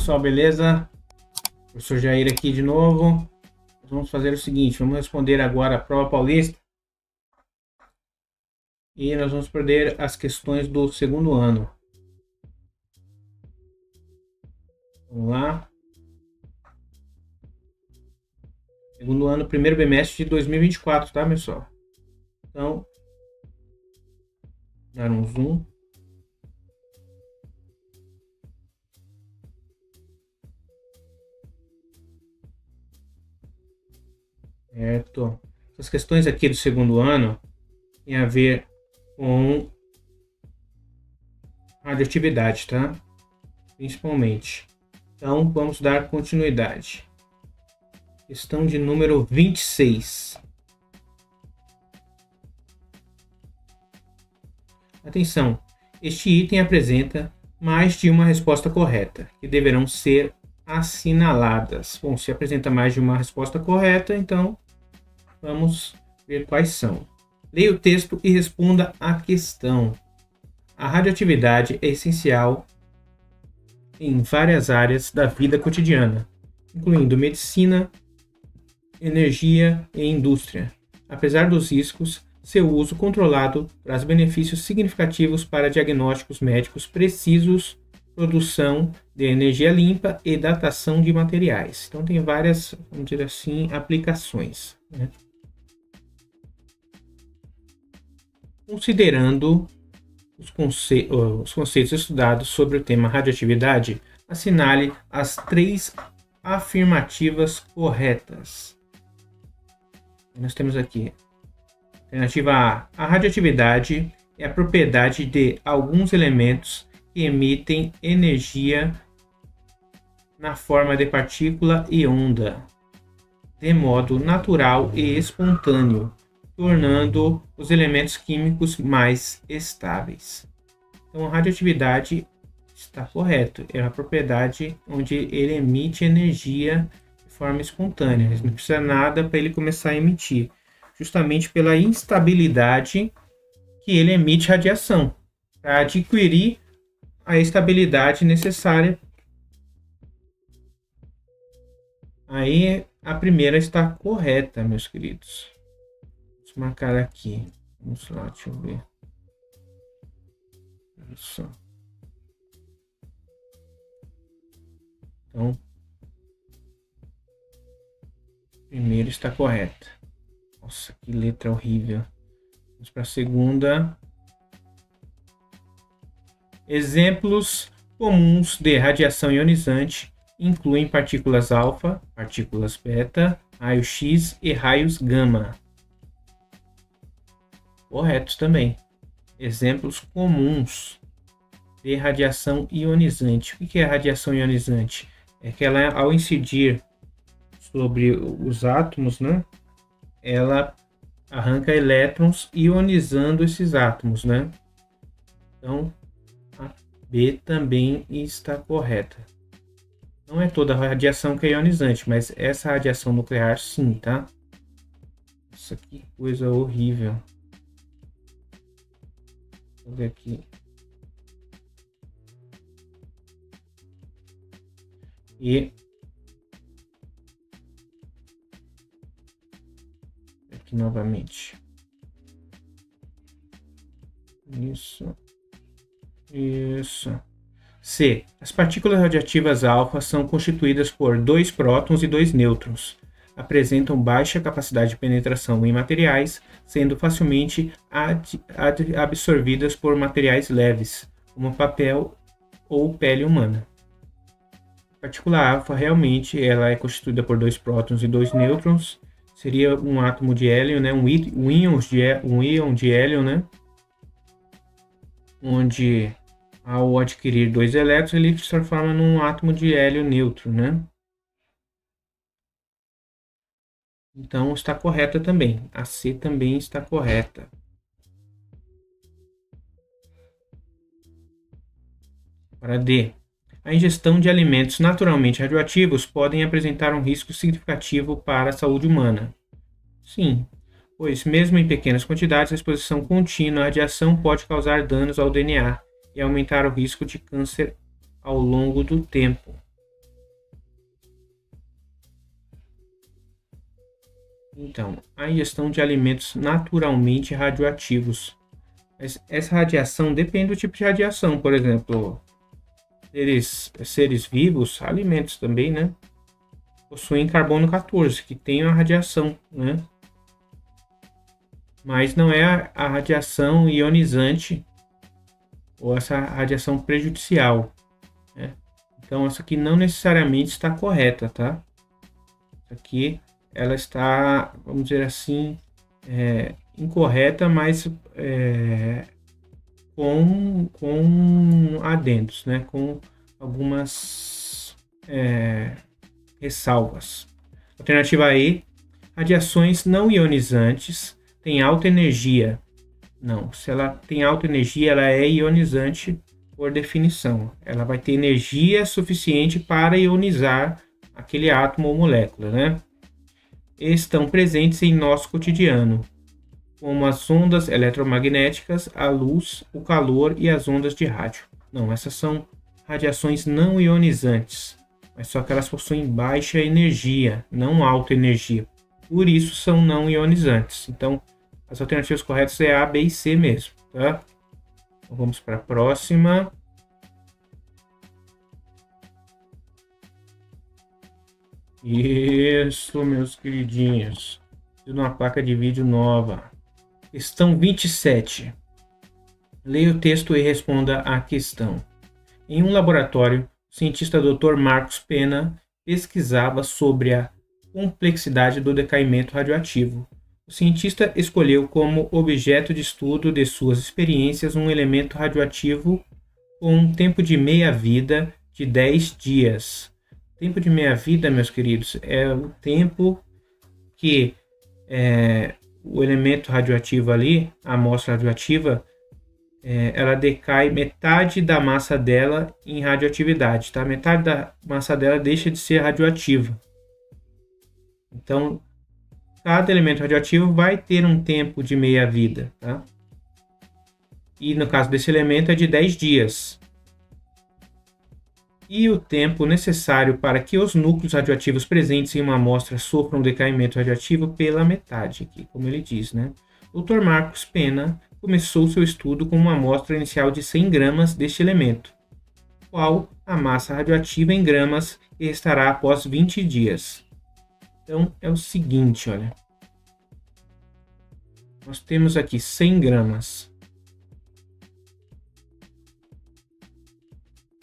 pessoal, beleza? Professor Jair aqui de novo. Vamos fazer o seguinte, vamos responder agora a prova paulista. E nós vamos perder as questões do segundo ano. Vamos lá. Segundo ano, primeiro bimestre de 2024, tá, pessoal? Então, dar um zoom. Certo. As questões aqui do segundo ano têm a ver com radioatividade, tá? Principalmente. Então, vamos dar continuidade. Questão de número 26. Atenção, este item apresenta mais de uma resposta correta, que deverão ser assinaladas. Bom, se apresenta mais de uma resposta correta, então vamos ver quais são. Leia o texto e responda a questão. A radioatividade é essencial em várias áreas da vida cotidiana, incluindo medicina, energia e indústria. Apesar dos riscos, seu uso controlado traz benefícios significativos para diagnósticos médicos precisos, produção de energia limpa e datação de materiais. Então tem várias, vamos dizer assim, aplicações, né? Considerando os conceitos estudados sobre o tema radioatividade, assinale as 3 afirmativas corretas. Nós temos aqui alternativa A. A radioatividade é a propriedade de alguns elementos que emitem energia na forma de partícula e onda, de modo natural e espontâneo, tornando os elementos químicos mais estáveis. Então, a radioatividade está correto. É a propriedade onde ele emite energia de forma espontânea. Não precisa nada para ele começar a emitir. Justamente pela instabilidade que ele emite radiação. Para adquirir a estabilidade necessária. Aí a primeira está correta, meus queridos. Vamos marcar aqui. Vamos lá, deixa eu ver. Isso. Então, primeiro está correta. Nossa, que letra horrível. Vamos para a segunda. Exemplos comuns de radiação ionizante incluem partículas alfa, partículas beta, raios X e raios gama. Corretos também. Exemplos comuns de radiação ionizante. O que é radiação ionizante? É que ela, ao incidir sobre os átomos, né, ela arranca elétrons ionizando esses átomos, né? Então, a B também está correta. Não é toda a radiação que é ionizante, mas essa radiação nuclear sim, tá? Nossa, que coisa horrível. Vou ver aqui. E aqui novamente. Isso. Isso. C. As partículas radioativas alfa são constituídas por 2 prótons e 2 nêutrons. Apresentam baixa capacidade de penetração em materiais, sendo facilmente absorvidas por materiais leves, como papel ou pele humana. A partícula alfa realmente ela é constituída por 2 prótons e 2 nêutrons. Seria um átomo de hélio, né? um íon de hélio, né? Onde ao adquirir 2 elétrons ele se transforma num átomo de hélio neutro, né? Então está correta também. A C também está correta. Para D. A ingestão de alimentos naturalmente radioativos podem apresentar um risco significativo para a saúde humana. Sim, pois mesmo em pequenas quantidades, a exposição contínua à radiação pode causar danos ao DNA e aumentar o risco de câncer ao longo do tempo. Então, a ingestão de alimentos naturalmente radioativos. Essa radiação depende do tipo de radiação. Por exemplo, seres vivos, alimentos também, né? Possuem carbono 14, que tem a radiação, né? Mas não é a radiação ionizante ou essa radiação prejudicial, né? Então, essa aqui não necessariamente está correta, tá? Essa aqui, ela está, vamos dizer assim, incorreta, mas com adendos, né? Com algumas ressalvas. Alternativa E, radiações não ionizantes têm alta energia. Não, se ela tem alta energia, ela é ionizante por definição. Ela vai ter energia suficiente para ionizar aquele átomo ou molécula, né? Estão presentes em nosso cotidiano, como as ondas eletromagnéticas, a luz, o calor e as ondas de rádio. Não, essas são radiações não ionizantes, mas só que elas possuem baixa energia, não alta energia. Por isso são não ionizantes. Então, as alternativas corretas é A, B e C mesmo, tá? Então, vamos para a próxima. Isso, meus queridinhos. Uma placa de vídeo nova. Questão 27. Leia o texto e responda à questão. Em um laboratório, o cientista Dr. Marcos Pena pesquisava sobre a complexidade do decaimento radioativo. O cientista escolheu como objeto de estudo de suas experiências um elemento radioativo com um tempo de meia-vida de 10 dias. Tempo de meia-vida, meus queridos, é o tempo que o elemento radioativo ali, a amostra radioativa, ela decai metade da massa dela em radioatividade, tá? Metade da massa dela deixa de ser radioativa. Então, cada elemento radioativo vai ter um tempo de meia-vida, tá? E no caso desse elemento é de 10 dias. E o tempo necessário para que os núcleos radioativos presentes em uma amostra sofram um decaimento radioativo pela metade, aqui, como ele diz, né? Dr. Marcos Pena começou seu estudo com uma amostra inicial de 100 gramas deste elemento, qual a massa radioativa em gramas que restará após 20 dias. Então, é o seguinte, olha. Nós temos aqui 100 gramas.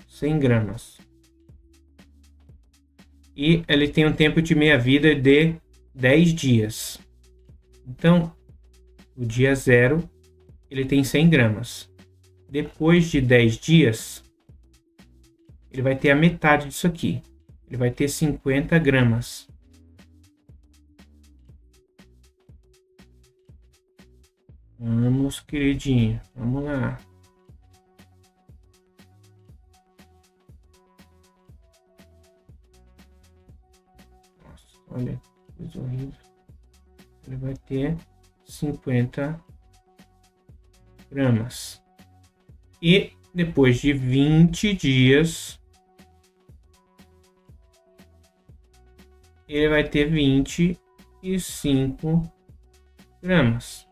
100 gramas. E ele tem um tempo de meia-vida de 10 dias. Então, o dia 0, ele tem 100 gramas. Depois de 10 dias, ele vai ter a metade disso aqui. Ele vai ter 50 gramas. Vamos, queridinho. Vamos lá. Nossa, olha, coisa horrível. Ele vai ter 50 gramas. E depois de 20 dias, ele vai ter 25 gramas.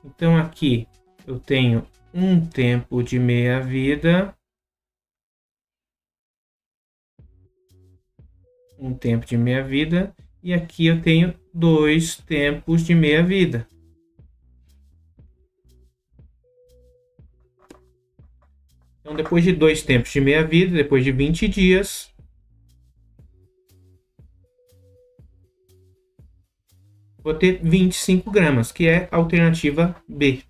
Então aqui eu tenho um tempo de meia-vida, e aqui eu tenho 2 tempos de meia-vida. Então depois de 2 tempos de meia-vida, depois de 20 dias, vou ter 25 gramas, que é a alternativa B.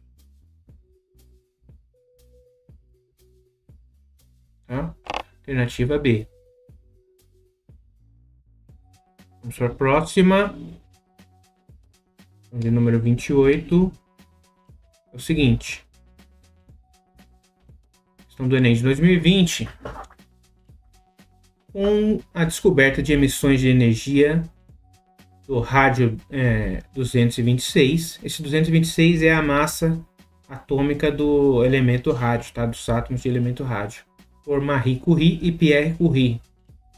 Tá? Alternativa B. Vamos para a próxima. De número 28. É o seguinte. Questão do Enem de 2020. Com a descoberta de emissões de energia do rádio 226. Esse 226 é a massa atômica do elemento rádio, tá? Dos átomos de elemento rádio, por Marie Curie e Pierre Curie.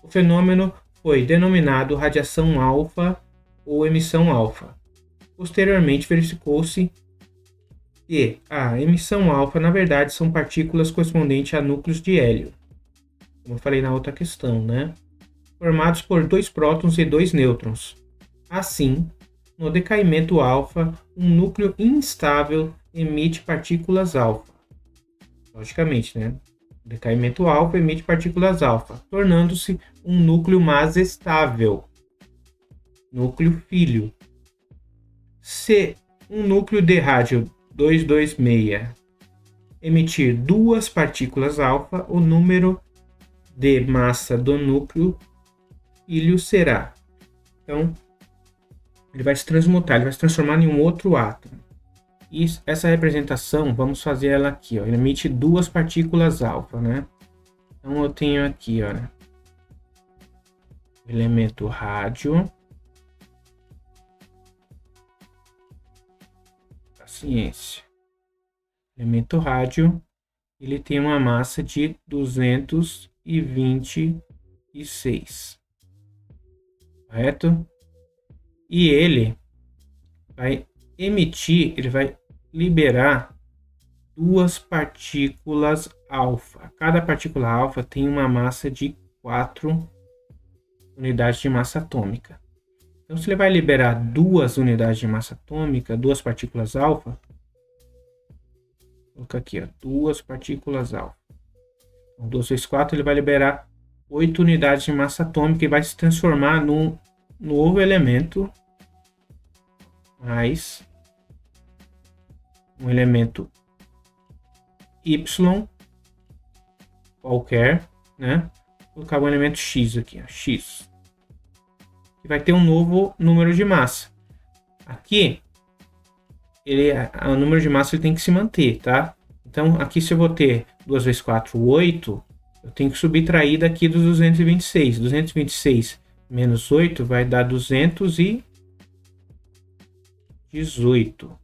O fenômeno foi denominado radiação alfa ou emissão alfa. Posteriormente, verificou-se que a emissão alfa, na verdade, são partículas correspondentes a núcleos de hélio, como eu falei na outra questão, né? Formados por 2 prótons e 2 nêutrons. Assim, no decaimento alfa, um núcleo instável emite partículas alfa. Logicamente, né? O decaimento alfa emite partículas alfa, tornando-se um núcleo mais estável. Núcleo filho. Se um núcleo de rádio 226 emitir 2 partículas alfa, o número de massa do núcleo filho será. Então, ele vai se transmutar, ele vai se transformar em um outro átomo. E essa representação, vamos fazer ela aqui, ó. Ele emite 2 partículas alfa, né? Então, eu tenho aqui, olha, o elemento rádio. Paciência. Elemento rádio, ele tem uma massa de 226, correto? E ele vai emitir, ele vai liberar 2 partículas alfa. Cada partícula alfa tem uma massa de 4 unidades de massa atômica. Então, se ele vai liberar 2 unidades de massa atômica, 2 partículas alfa, vou colocar aqui, ó, 2 partículas alfa. Então, 2 vezes 4, ele vai liberar 8 unidades de massa atômica e vai se transformar num novo elemento, mais um elemento Y qualquer, né? Vou colocar um elemento X aqui, ó, X. E vai ter um novo número de massa. Aqui, o número de massa ele tem que se manter, tá? Então, aqui se eu vou ter 2 vezes 4, 8, eu tenho que subtrair daqui dos 226. 226 menos 8 vai dar 218.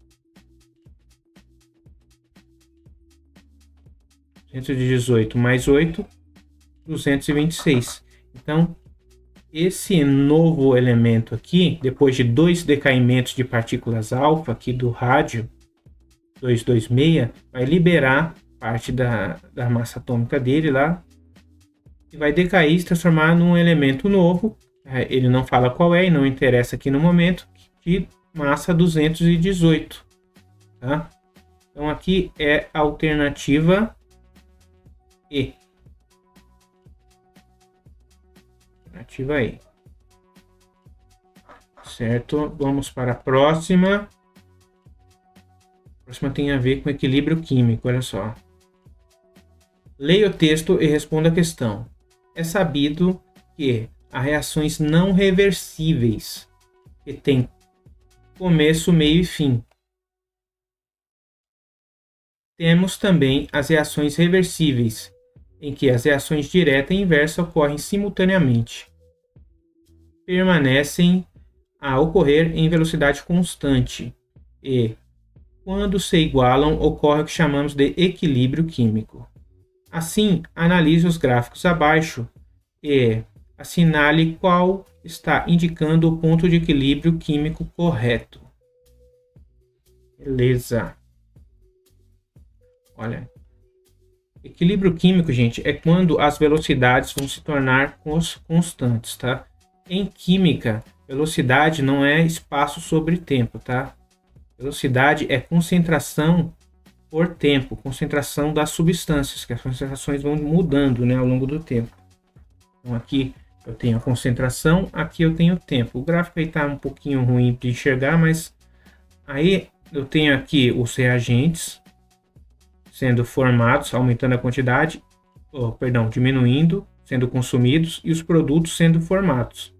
218 mais 8, 226. Então, esse novo elemento aqui, depois de 2 decaimentos de partículas alfa aqui do rádio 226, vai liberar parte da massa atômica dele lá e vai decair e se transformar num elemento novo. Ele não fala qual é e não interessa aqui no momento, de massa 218. Tá? Então aqui é a alternativa E. Alternativa E. Certo? Vamos para a próxima. A próxima tem a ver com equilíbrio químico, olha só. Leia o texto e responda a questão. É sabido que há reações não reversíveis que têm começo, meio e fim. Temos também as reações reversíveis, em que as reações direta e inversa ocorrem simultaneamente. Permanecem a ocorrer em velocidade constante e, quando se igualam, ocorre o que chamamos de equilíbrio químico. Assim, analise os gráficos abaixo e assinale qual está indicando o ponto de equilíbrio químico correto. Beleza. Olha, equilíbrio químico, gente, é quando as velocidades vão se tornar constantes, tá? Em química, velocidade não é espaço sobre tempo, tá? Velocidade é concentração por tempo, concentração das substâncias, que as concentrações vão mudando, né, ao longo do tempo. Então aqui eu tenho a concentração, aqui eu tenho o tempo. O gráfico aí está um pouquinho ruim de enxergar, mas aí eu tenho aqui os reagentes sendo formados, aumentando a quantidade, diminuindo, sendo consumidos, e os produtos sendo formados.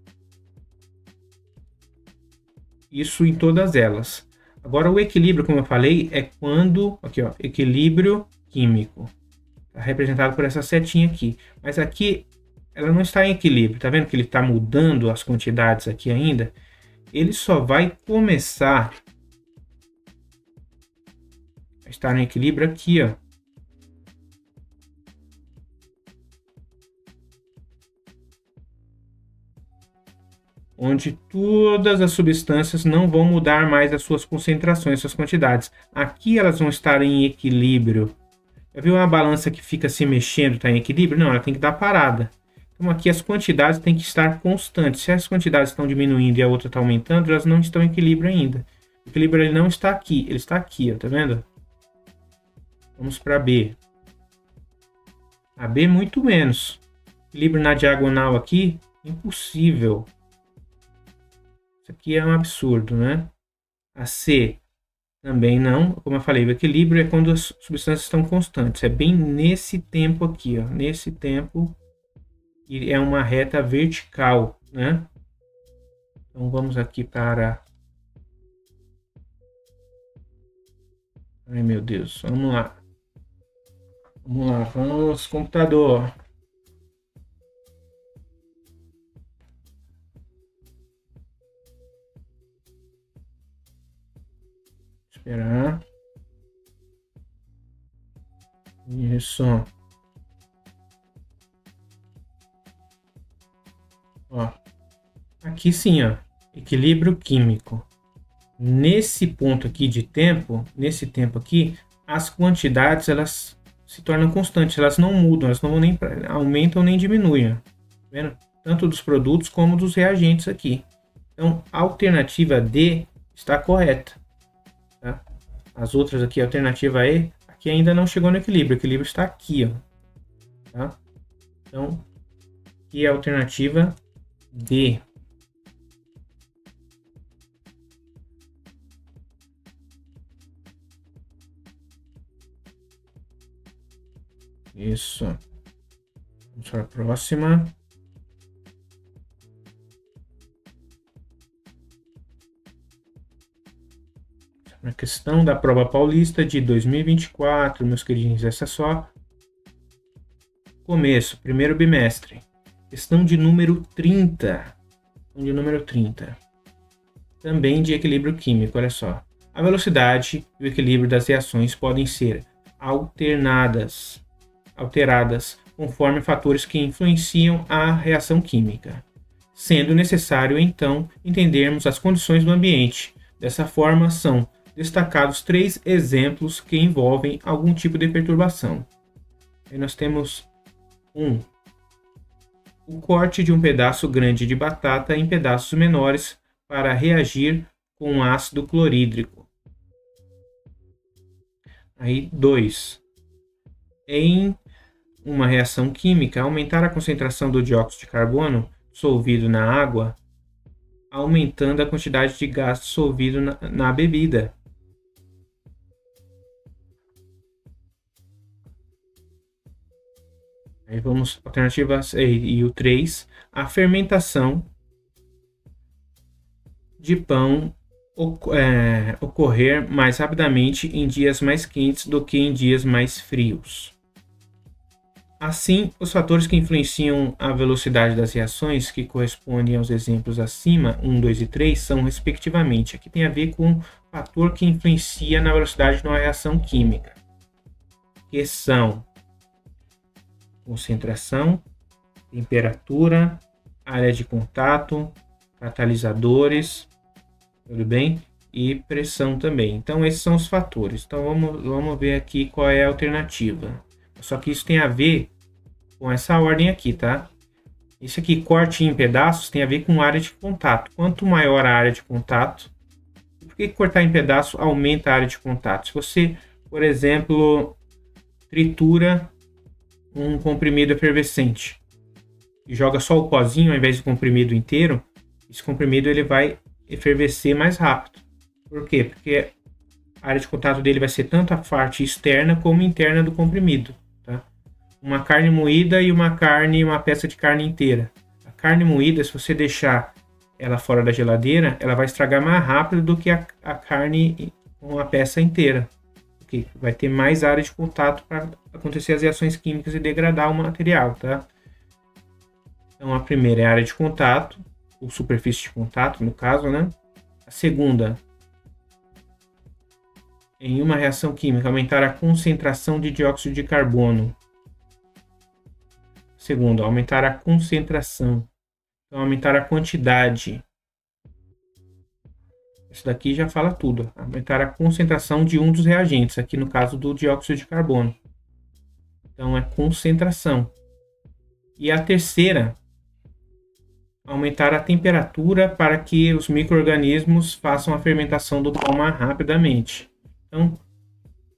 Isso em todas elas. Agora o equilíbrio, como eu falei, é quando, aqui ó, equilíbrio químico. Está representado por essa setinha aqui. Mas aqui ela não está em equilíbrio. Tá vendo que ele está mudando as quantidades aqui ainda? Ele só vai começar a estar em equilíbrio aqui, ó. onde todas as substâncias não vão mudar mais as suas concentrações, suas quantidades. Aqui elas vão estar em equilíbrio. Já viu uma balança que fica se mexendo, está em equilíbrio? Não, ela tem que dar parada. Então aqui as quantidades têm que estar constantes. Se as quantidades estão diminuindo e a outra está aumentando, elas não estão em equilíbrio ainda. O equilíbrio ele não está aqui, ele está aqui, ó, tá vendo? Vamos para B. A B muito menos. Equilíbrio na diagonal aqui, impossível. Isso aqui é um absurdo, né? A C também não. Como eu falei, o equilíbrio é quando as substâncias estão constantes. É bem nesse tempo aqui, ó. Nesse tempo. E é uma reta vertical, né? Então vamos aqui para... Ai, meu Deus. Vamos lá. Vamos lá. Vamos, computador. Esperar. Isso. Ó. Aqui sim, ó. Equilíbrio químico. Nesse ponto aqui de tempo, nesse tempo aqui, as quantidades elas se tornam constantes, elas não mudam, elas não nem aumentam nem diminuem, tá vendo? Tanto dos produtos como dos reagentes aqui. Então, a alternativa D está correta. Tá? As outras aqui, a alternativa E, aqui ainda não chegou no equilíbrio. O equilíbrio está aqui, ó. Tá? Então, aqui é a alternativa D. Isso. Vamos para a próxima. A questão da prova paulista de 2024, meus queridinhos, essa é só começo, primeiro bimestre. Questão de número 30. De número 30. Também de equilíbrio químico, olha só. A velocidade e o equilíbrio das reações podem ser alteradas conforme fatores que influenciam a reação química, sendo necessário, então, entendermos as condições do ambiente. Dessa forma, são destacados 3 exemplos que envolvem algum tipo de perturbação. Aí nós temos 1. O corte de um pedaço grande de batata em pedaços menores para reagir com ácido clorídrico. Aí 2. Em uma reação química, aumentar a concentração do dióxido de carbono dissolvido na água, aumentando a quantidade de gás dissolvido na bebida. Aí vamos, alternativas e o 3, a fermentação de pão ocorrer mais rapidamente em dias mais quentes do que em dias mais frios. Assim, os fatores que influenciam a velocidade das reações, que correspondem aos exemplos acima, 1, 2 e 3, são respectivamente. Aqui tem a ver com o fator que influencia na velocidade de uma reação química, que são concentração, temperatura, área de contato, catalisadores, tudo bem? E pressão também. Então, esses são os fatores. Então, vamos ver aqui qual é a alternativa. Só que isso tem a ver com essa ordem aqui, tá? Esse aqui, corte em pedaços, tem a ver com área de contato. Quanto maior a área de contato... Por que cortar em pedaço aumenta a área de contato? Se você, por exemplo, tritura um comprimido efervescente e joga só o pozinho ao invés do comprimido inteiro, esse comprimido ele vai efervescer mais rápido. Por quê? Porque a área de contato dele vai ser tanto a parte externa como interna do comprimido. Tá? Uma carne moída e uma peça de carne inteira. A carne moída, se você deixar ela fora da geladeira, ela vai estragar mais rápido do que a carne com a peça inteira. Porque vai ter mais área de contato para acontecer as reações químicas e degradar o material. Tá? Então a primeira é a área de contato, ou superfície de contato, no caso, né? A segunda, em uma reação química, aumentar a concentração de dióxido de carbono. Segundo, aumentar a concentração. Então, aumentar a quantidade. Isso daqui já fala tudo. Aumentar a concentração de um dos reagentes, aqui no caso do dióxido de carbono. Então é concentração. E a terceira, aumentar a temperatura para que os micro-organismos façam a fermentação do pão mais rapidamente. Então,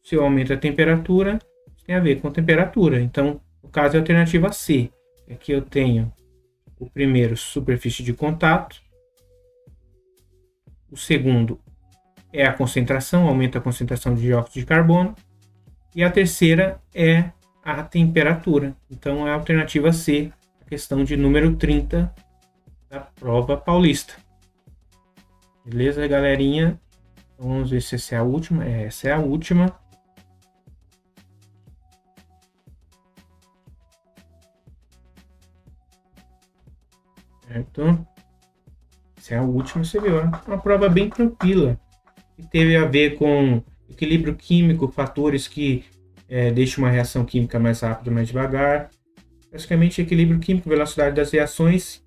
se eu aumento a temperatura, tem a ver com temperatura. Então, no caso é a alternativa C. Aqui eu tenho o primeiro, superfície de contato. O segundo é a concentração, aumenta a concentração de dióxido de carbono. E a terceira é a temperatura. Então, é a alternativa C, a questão de número 30 da prova paulista. Beleza, galerinha? Então, vamos ver se essa é a última. Essa é a última. Certo? Essa é a última, você viu? Uma prova bem tranquila. Que teve a ver com equilíbrio químico, fatores que deixam uma reação química mais rápida, mais devagar. Basicamente, equilíbrio químico, velocidade das reações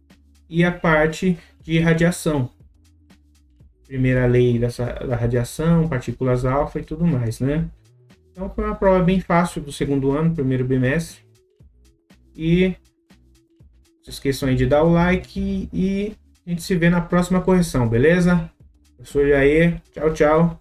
e a parte de radiação. Primeira lei da radiação, partículas alfa e tudo mais, né? Então, foi uma prova bem fácil do segundo ano, primeiro bimestre. E não se esqueçam aí de dar o like e a gente se vê na próxima correção, beleza? Eu sou o Jair. Tchau, tchau.